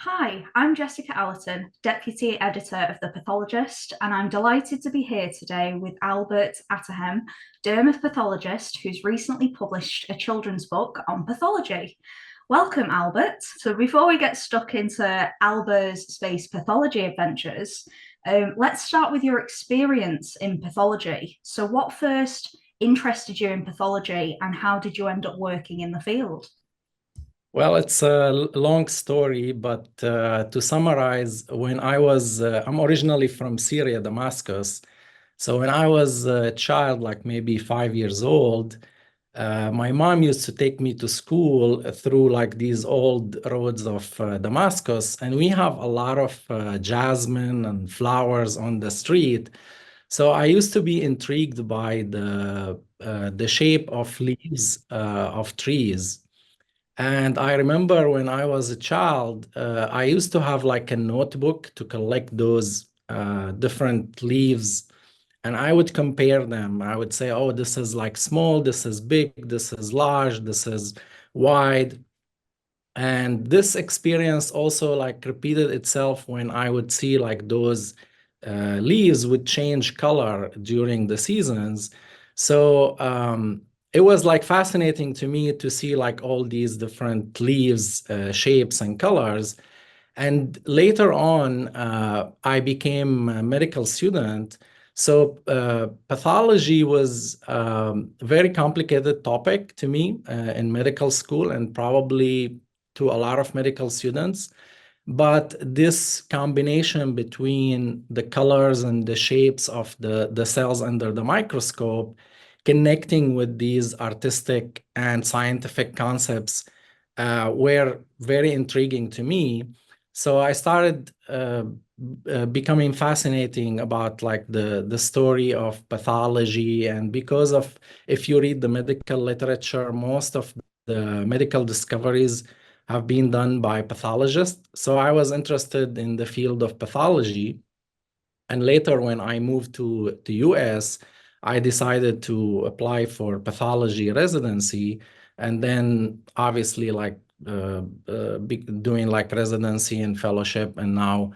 Hi, I'm Jessica Alhatem, Deputy Editor of the Pathologist, and I'm delighted to be here today with Albert Atterhem, Pathologist, who's recently published a children's book on pathology. Welcome, Albert. So, before we get stuck into Albert's space pathology adventures, let's start with your experience in pathology. So, what first interested you in pathology, and how did you end up working in the field? Well, it's a long story, but to summarize, I'm originally from Syria, Damascus. So when I was a child, like maybe 5 years old, my mom used to take me to school through like these old roads of Damascus, and we have a lot of jasmine and flowers on the street. So I used to be intrigued by the shape of leaves of trees. And I remember when I was a child, I used to have like a notebook to collect those different leaves, and I would compare them. I would say, oh, this is like small, this is big, this is large, this is wide. And this experience also like repeated itself when I would see like those leaves would change color during the seasons. So it was like fascinating to me to see like all these different leaves, shapes and colors. And later on, I became a medical student. So pathology was a very complicated topic to me in medical school and probably to a lot of medical students. But this combination between the colors and the shapes of the cells under the microscope, connecting with these artistic and scientific concepts, were very intriguing to me. So I started becoming fascinating about like the story of pathology, and because of if you read the medical literature, most of the medical discoveries have been done by pathologists. So I was interested in the field of pathology. And later, when I moved to the US, I decided to apply for pathology residency. And then obviously like doing like residency and fellowship and now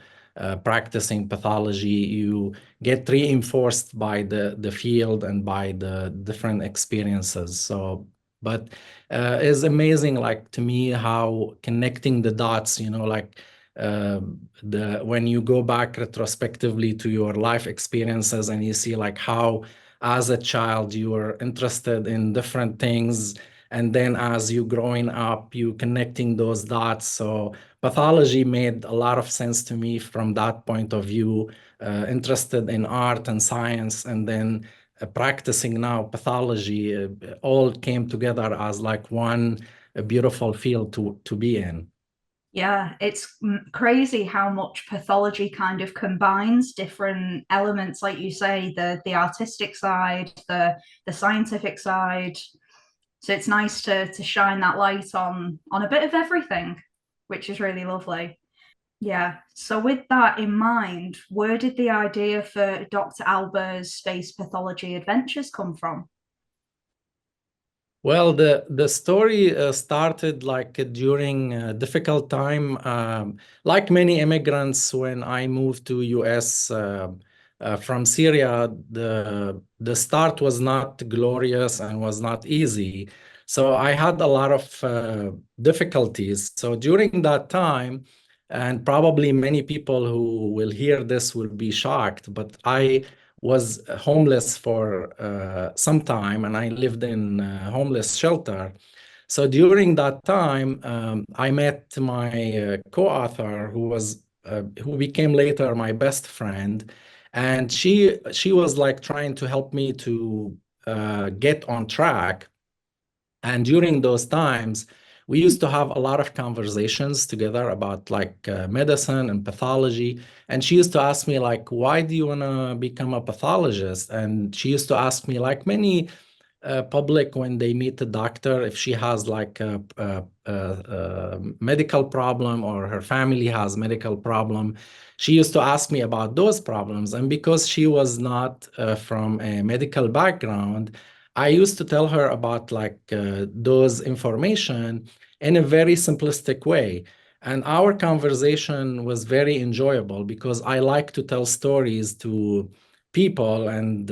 practicing pathology, you get reinforced by the field and by the different experiences. So, but it's amazing, like to me, how connecting the dots, like uh, the when you go back retrospectively to your life experiences and you see like how as a child you were interested in different things, and then as you growing up you connecting those dots. So pathology made a lot of sense to me from that point of view, interested in art and science, and then practicing now pathology, all came together as like one beautiful field to be in. Yeah, it's crazy how much pathology kind of combines different elements, like you say, the artistic side, the scientific side. So it's nice to shine that light on a bit of everything, which is really lovely. Yeah. So with that in mind, where did the idea for Dr. Albert's space pathology adventures come from? Well, the story started like during a difficult time, like many immigrants. When I moved to US from Syria, the start was not glorious and was not easy. So I had a lot of difficulties. So during that time, and probably many people who will hear this will be shocked, but I was homeless for some time, and I lived in a homeless shelter. So during that time, I met my co-author, who became later my best friend, and she was like trying to help me to get on track. And during those times, we used to have a lot of conversations together about like medicine and pathology. And she used to ask me like, why do you want to become a pathologist? And she used to ask me like many public when they meet a doctor, if she has like a medical problem or her family has medical problem. She used to ask me about those problems. And because she was not from a medical background, I used to tell her about like those information in a very simplistic way. And our conversation was very enjoyable because I like to tell stories to people, and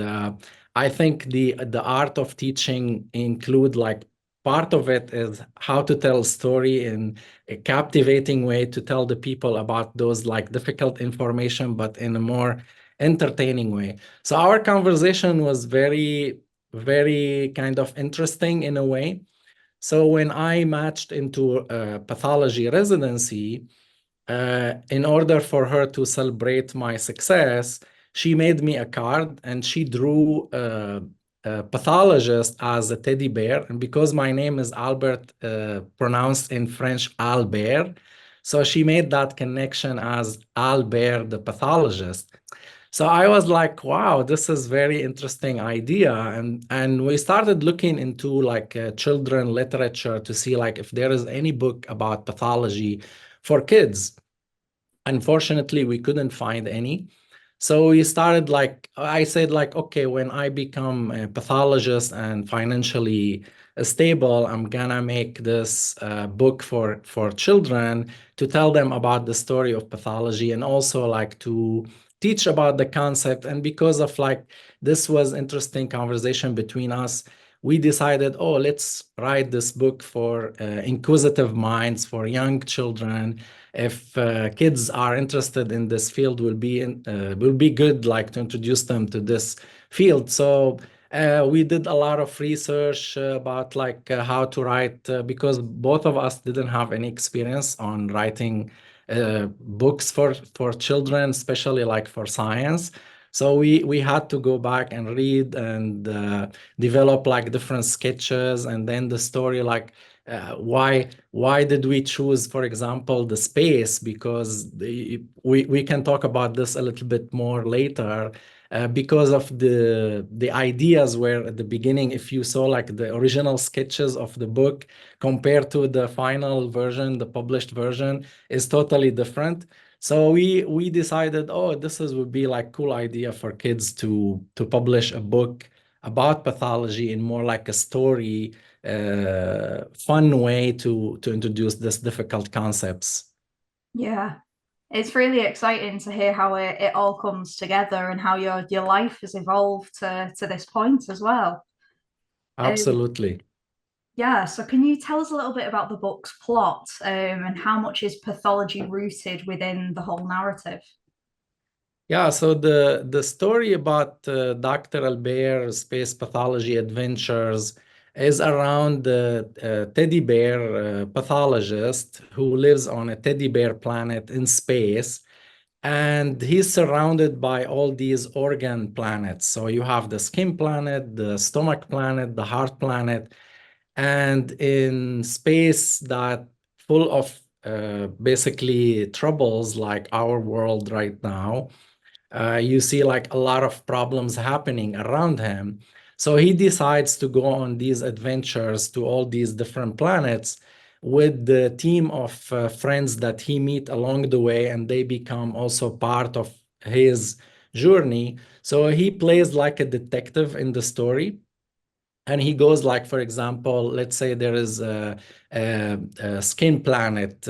I think the art of teaching include like part of it is how to tell a story in a captivating way to tell the people about those like difficult information, but in a more entertaining way. So our conversation was very, very kind of interesting in a way. So when I matched into a pathology residency, in order for her to celebrate my success, she made me a card and she drew a pathologist as a teddy bear. And because my name is Albert, pronounced in French Albert, so she made that connection as Albert the pathologist. So I was like, wow, this is very interesting idea. And we started looking into like children literature to see like if there is any book about pathology for kids. Unfortunately, we couldn't find any. So we started like, I said like, okay, when I become a pathologist and financially stable, I'm gonna make this book for children to tell them about the story of pathology and also like to teach about the concept. And because of like this was interesting conversation between us, we decided, oh, let's write this book for inquisitive minds, for young children. If kids are interested in this field, will be good like to introduce them to this field. So we did a lot of research about like how to write because both of us didn't have any experience on writing books for children, especially like for science. So we had to go back and read and develop like different sketches and then the story like why did we choose, for example, the space? Because we can talk about this a little bit more later. Because of the ideas were at the beginning, if you saw like the original sketches of the book compared to the final version, the published version is totally different. So we decided, oh, this is would be like cool idea for kids to publish a book about pathology in more like a story fun way to introduce this difficult concepts. Yeah. It's really exciting to hear how it all comes together and how your life has evolved to this point as well. Um, Absolutely. yeah, so can you tell us a little bit about the book's plot and how much is pathology rooted within the whole narrative? Yeah, so the story about Dr. Albert's space pathology adventures is around the teddy bear pathologist who lives on a teddy bear planet in space. And he's surrounded by all these organ planets. So you have the skin planet, the stomach planet, the heart planet, and in space that full of basically troubles like our world right now, you see like a lot of problems happening around him. So he decides to go on these adventures to all these different planets with the team of friends that he meet along the way, and they become also part of his journey. So he plays like a detective in the story, and he goes like, for example, let's say there is a skin planet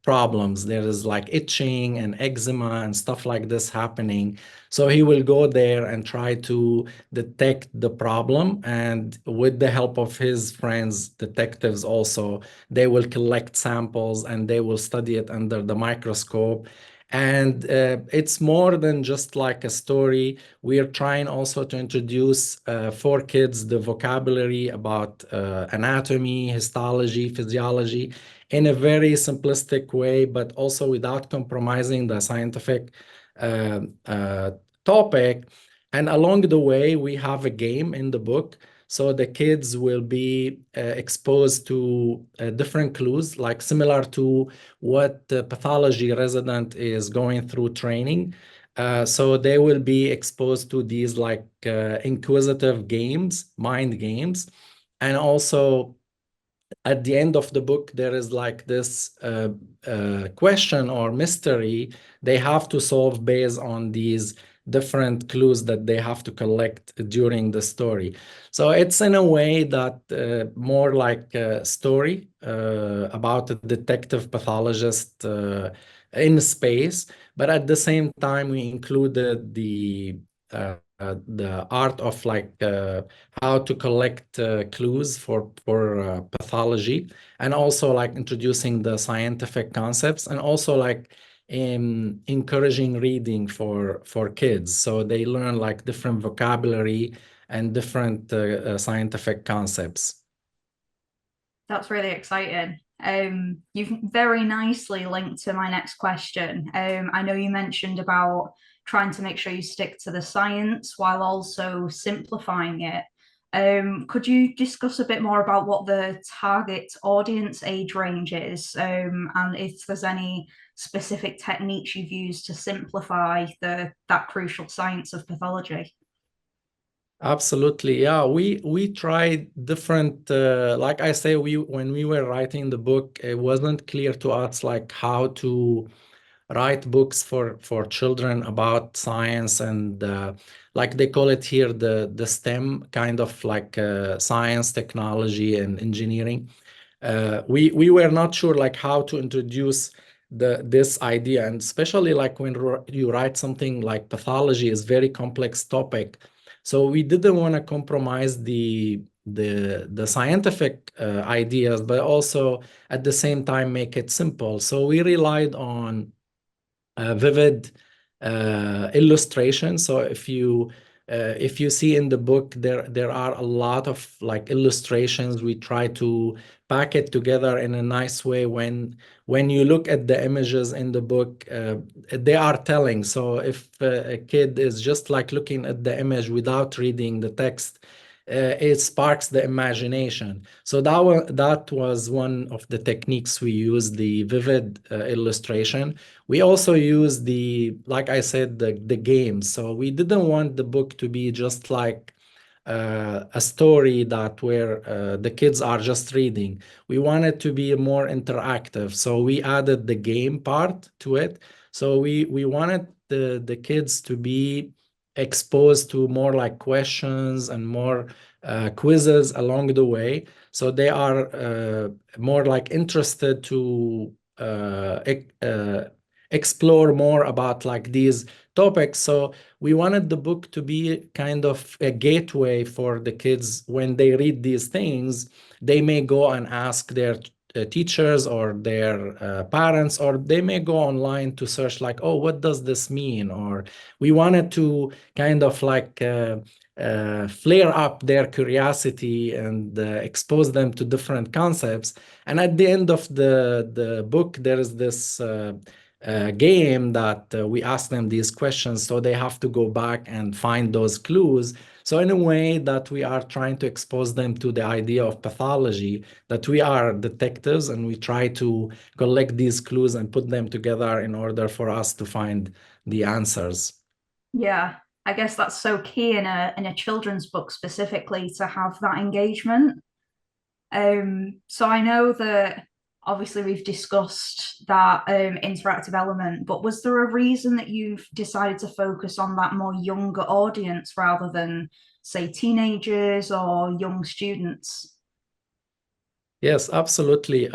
problems, there is like itching and eczema and stuff like this happening. So he will go there and try to detect the problem, and with the help of his friends detectives also, they will collect samples and they will study it under the microscope. And it's more than just like a story. We are trying also to introduce for kids the vocabulary about anatomy, histology, physiology in a very simplistic way, but also without compromising the scientific uh, uh, topic. And along the way, we have a game in the book. So the kids will be exposed to different clues, like similar to what the pathology resident is going through training. So they will be exposed to these like inquisitive games, mind games. And also at the end of the book, there is like this question or mystery they have to solve based on these different clues that they have to collect during the story. So it's in a way that more like a story about a detective pathologist in space, but at the same time we included the art of like how to collect clues for pathology, and also like introducing the scientific concepts, and also like encouraging reading for kids, so they learn like different vocabulary and different scientific concepts. That's really exciting. You've very nicely linked to my next question. I know you mentioned about trying to make sure you stick to the science while also simplifying it. Could you discuss a bit more about what the target audience age range is, and if there's any specific techniques you've used to simplify that crucial science of pathology? Absolutely, yeah. We tried different, like I say, we when we were writing the book, it wasn't clear to us like how to write books for children about science, and like they call it here the STEM kind of like science, technology, and engineering. We were not sure like how to introduce this idea, and especially like when you write something like pathology is very complex topic, so we didn't want to compromise the scientific ideas, but also at the same time make it simple. So we relied on vivid illustration. So if you see in the book, there are a lot of like illustrations. We try to pack it together in a nice way. When you look at the images in the book, they are telling. So if a kid is just like looking at the image without reading the text, it sparks the imagination. So that was one of the techniques we use, the vivid illustration. We also use like I said, the games. So we didn't want the book to be just like a story that where the kids are just reading. We wanted to be more interactive. So we added the game part to it. So we wanted the kids to be exposed to more like questions and more quizzes along the way. So they are more like interested to explore more about like these topics. So we wanted the book to be kind of a gateway for the kids. When they read these things, they may go and ask their teachers or their parents, or they may go online to search like, oh, what does this mean? Or we wanted to kind of like flare up their curiosity and expose them to different concepts. And at the end of the book, there is this game that we ask them these questions, so they have to go back and find those clues. So in a way that we are trying to expose them to the idea of pathology, that we are detectives and we try to collect these clues and put them together in order for us to find the answers. Yeah, I guess that's so key in a children's book specifically to have that engagement. So I know that obviously we've discussed that interactive element, but was there a reason that you've decided to focus on that more younger audience rather than, say, teenagers or young students? Yes, absolutely.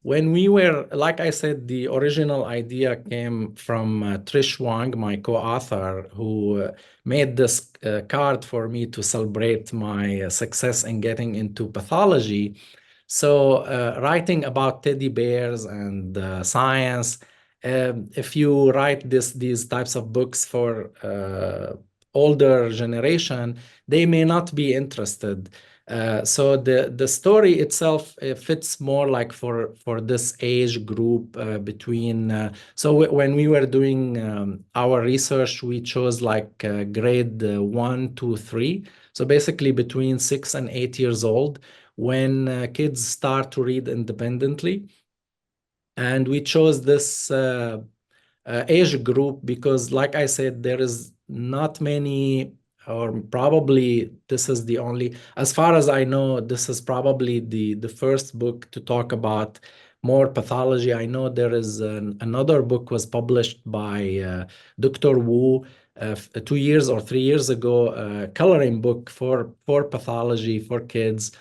When we were, like I said, the original idea came from Trish Wang, my co-author, who made this card for me to celebrate my success in getting into pathology. So, writing about teddy bears and science, if you write these types of books for older generation, they may not be interested. So the story itself fits more like for this age group between. When we were doing our research, we chose like grade 1 to 3. So basically between 6 and 8 years old, when kids start to read independently. And we chose this age group because, like I said, there is not many, or probably this is the only, as far as I know, this is probably the first book to talk about more pathology. I know there is another book was published by Dr. Wu 2 years or 3 years ago, a coloring book for pathology for kids.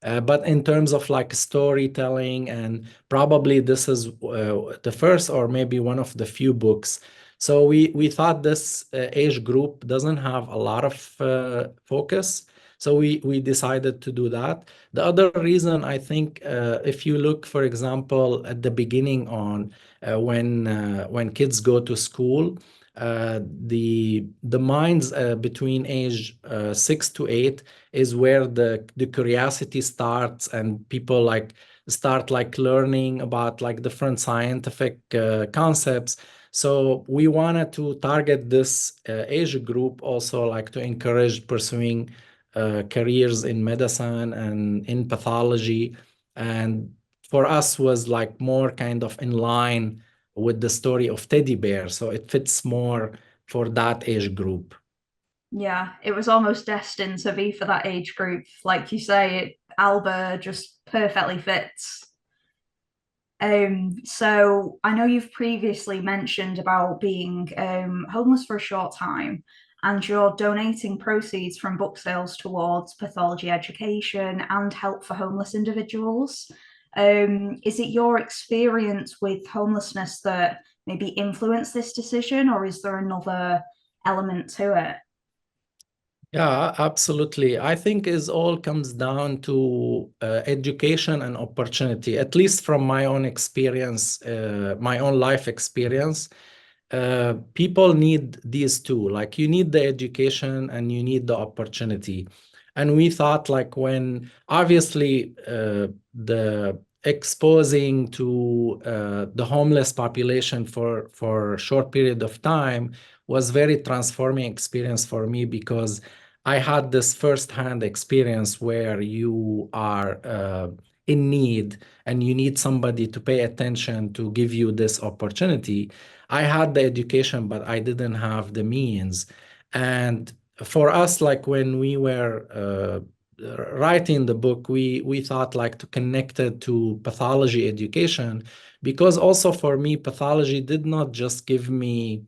But in terms of like storytelling, and probably this is the first or maybe one of the few books. So we thought this age group doesn't have a lot of focus. So we decided to do that. The other reason, I think, if you look, for example, at the beginning on when kids go to school, the minds between age 6 to 8 is where the curiosity starts, and people like start like learning about like different scientific concepts. So we wanted to target this age group also, like to encourage pursuing careers in medicine and in pathology. And for us was like more kind of in line with the story of Teddy Bear. So it fits more for that age group. Yeah, it was almost destined to be for that age group. Like you say, Alba just perfectly fits. So I know you've previously mentioned about being homeless for a short time, and you're donating proceeds from book sales towards pathology education and help for homeless individuals. Is it your experience with homelessness that maybe influenced this decision, or is there another element to it? Yeah, absolutely. I think is all comes down to education and opportunity, at least from my own experience, my own life experience. People need these two. Like you need the education and you need the opportunity. And we thought like when obviously the exposing to the homeless population for a short period of time was very transforming experience for me, because I had this firsthand experience where you are in need and you need somebody to pay attention to give you this opportunity. I had the education, but I didn't have the means. And for us, like when we were writing the book, we thought like to connect it to pathology education, because also for me, pathology did not just give me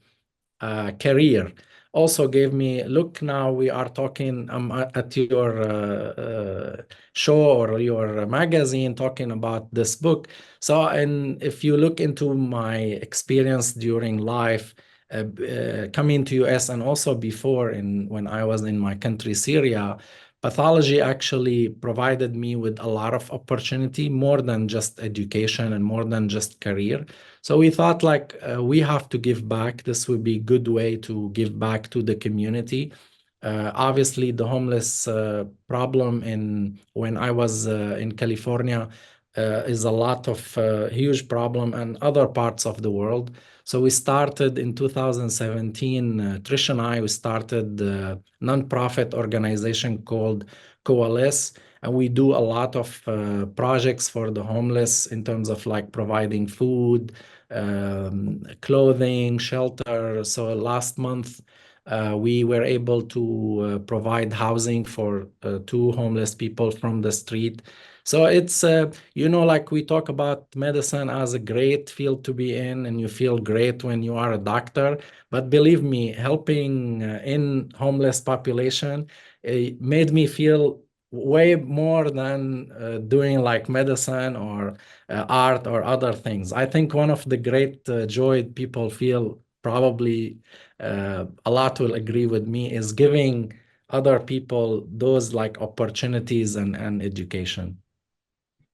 career, also gave me, look, now we are talking at your show or your magazine talking about this book. So and if you look into my experience during life, coming to US and also before, in when I was in my country Syria, pathology actually provided me with a lot of opportunity, more than just education and more than just career. So we thought like we have to give back. This would be a good way to give back to the community. Obviously, the homeless problem in when I was in California is a lot of huge problem, and other parts of the world. So we started in 2017. Trish and I, we started a nonprofit organization called Coalesce, and we do a lot of projects for the homeless in terms of like providing food, clothing, shelter. So last month, we were able to provide housing for two homeless people from the street. So it's, like we talk about medicine as a great field to be in, and you feel great when you are a doctor. But believe me, helping in homeless population made me feel way more than doing like medicine or art or other things. I think one of the great joy people feel, probably a lot will agree with me, is giving other people those like opportunities and education.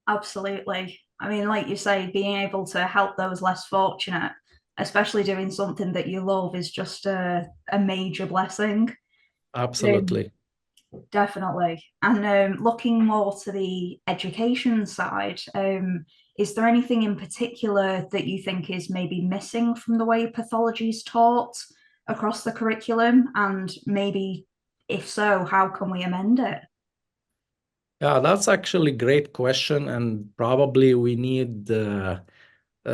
Absolutely. I mean, like you say, being able to help those less fortunate, especially doing something that you love, is just a major blessing. Um, Absolutely. Definitely. And looking more to the education side, is there anything in particular that you think is maybe missing from the way pathology is taught across the curriculum? And maybe if so, how can we amend it? Yeah, that's actually great question, and probably we need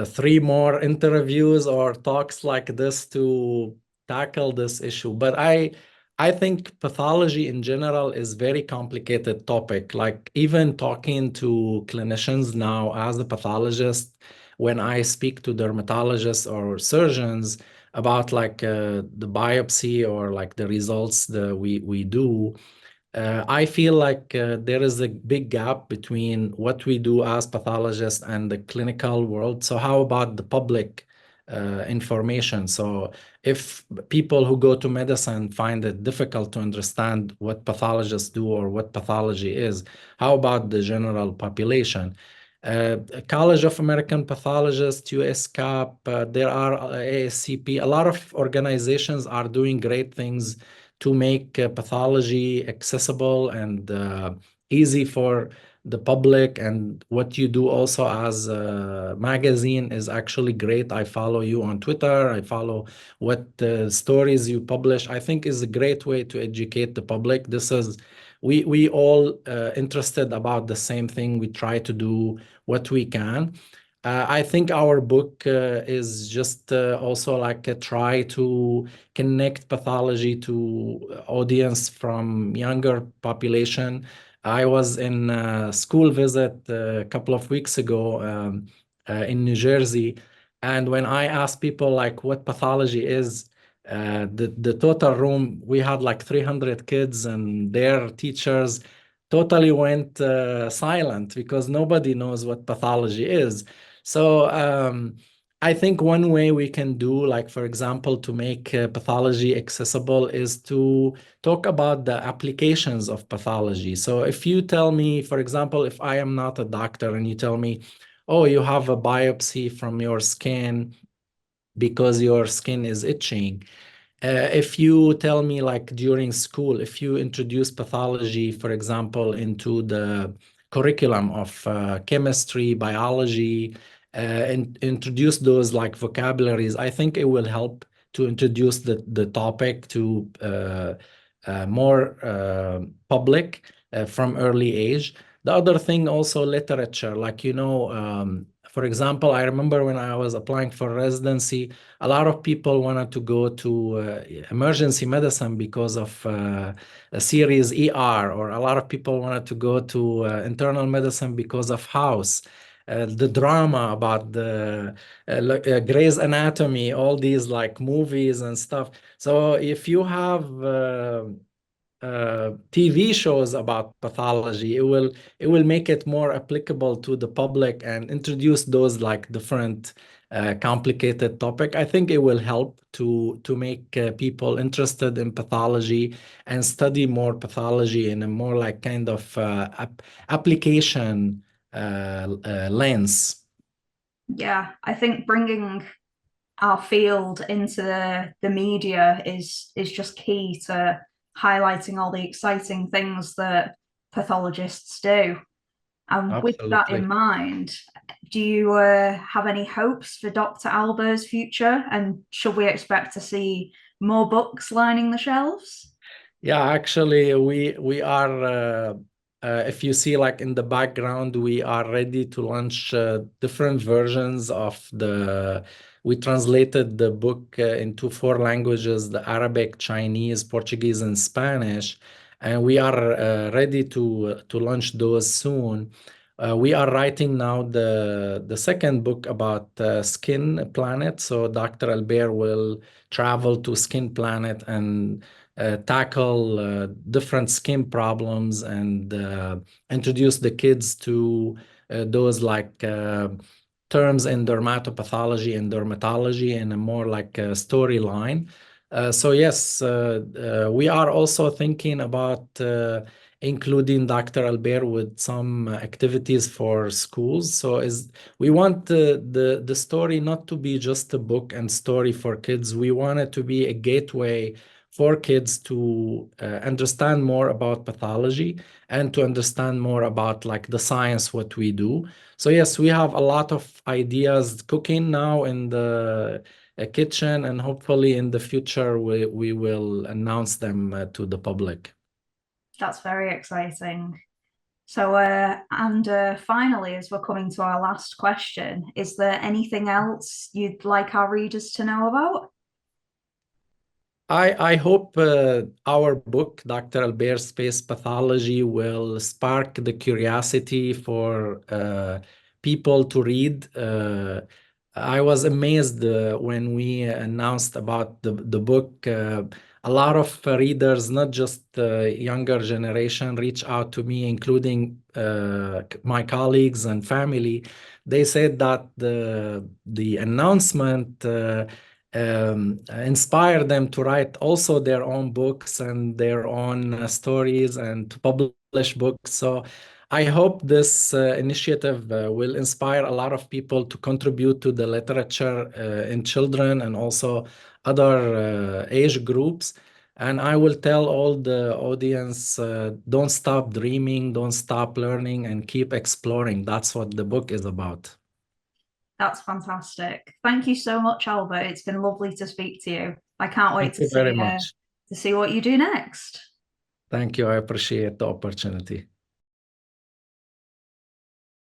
three more interviews or talks like this to tackle this issue. But I think pathology in general is very complicated topic. Like even talking to clinicians now as a pathologist, when I speak to dermatologists or surgeons about like the biopsy or like the results that we do, I feel like there is a big gap between what we do as pathologists and the clinical world. So, how about the public information? So, if people who go to medicine find it difficult to understand what pathologists do or what pathology is, how about the general population? College of American Pathologists, USCAP, there are ASCP, a lot of organizations are doing great things to make pathology accessible and easy for the public. And what you do also as a magazine is actually great. I follow you on Twitter. I follow what stories you publish. I think is a great way to educate the public. This is we all interested about the same thing. We try to do what we can. I think our book is just also like a try to connect pathology to audience from younger population. I was in a school visit a couple of weeks ago in New Jersey, and when I asked people like what pathology is, the total room we had like 300 kids and their teachers totally went silent because nobody knows what pathology is. So I think one way we can do, like, for example, to make pathology accessible is to talk about the applications of pathology. So if you tell me, for example, if I am not a doctor and you tell me, oh, you have a biopsy from your skin because your skin is itching, if you tell me like during school, if you introduce pathology, for example, into the curriculum of chemistry, biology, and introduce those like vocabularies, I think it will help to introduce the topic to more public from early age. The other thing also literature, like, for example, I remember when I was applying for residency, a lot of people wanted to go to emergency medicine because of a series ER, or a lot of people wanted to go to internal medicine because of House. The drama about the Grey's Anatomy, all these like movies and stuff. So if you have TV shows about pathology, it will make it more applicable to the public and introduce those like different complicated topic. I think it will help to make people interested in pathology and study more pathology in a more like kind of application lens. Yeah, I think bringing our field into the media is just key to highlighting all the exciting things that pathologists do. And with that in Absolutely. mind, do you have any hopes for Dr. Albert's future? And should we expect to see more books lining the shelves? Yeah, actually, we are. If you see, like in the background, we are ready to launch different versions of the. We translated the book into four languages: the Arabic, Chinese, Portuguese, and Spanish, and we are ready to launch those soon. We are writing now the second book about Skin Planet. So Dr. Albert will travel to Skin Planet and tackle different skin problems and introduce the kids to those like terms in dermatopathology and dermatology in a more like a storyline. So yes, we are also thinking about including Dr. Albert with some activities for schools. So is we want the story not to be just a book and story for kids. We want it to be a gateway for kids to understand more about pathology and to understand more about like the science what we do. So yes, we have a lot of ideas cooking now in the kitchen, and hopefully in the future we will announce them to the public. That's very exciting. So, and finally, as we're coming to our last question, is there anything else you'd like our readers to know about? I hope our book, Dr. Albert's Space Pathology, will spark the curiosity for people to read. I was amazed when we announced about the book. A lot of readers, not just younger generation, reach out to me, including my colleagues and family. They said that the announcement inspire them to write also their own books and their own stories and to publish books. So I hope this initiative will inspire a lot of people to contribute to the literature in children and also other age groups. And I will tell all the audience, don't stop dreaming, don't stop learning, and keep exploring. That's what the book is about. That's fantastic. Thank you so much, Albert. It's been lovely to speak to you. I can't wait Thank you very much. to see what you do next. Thank you. I appreciate the opportunity.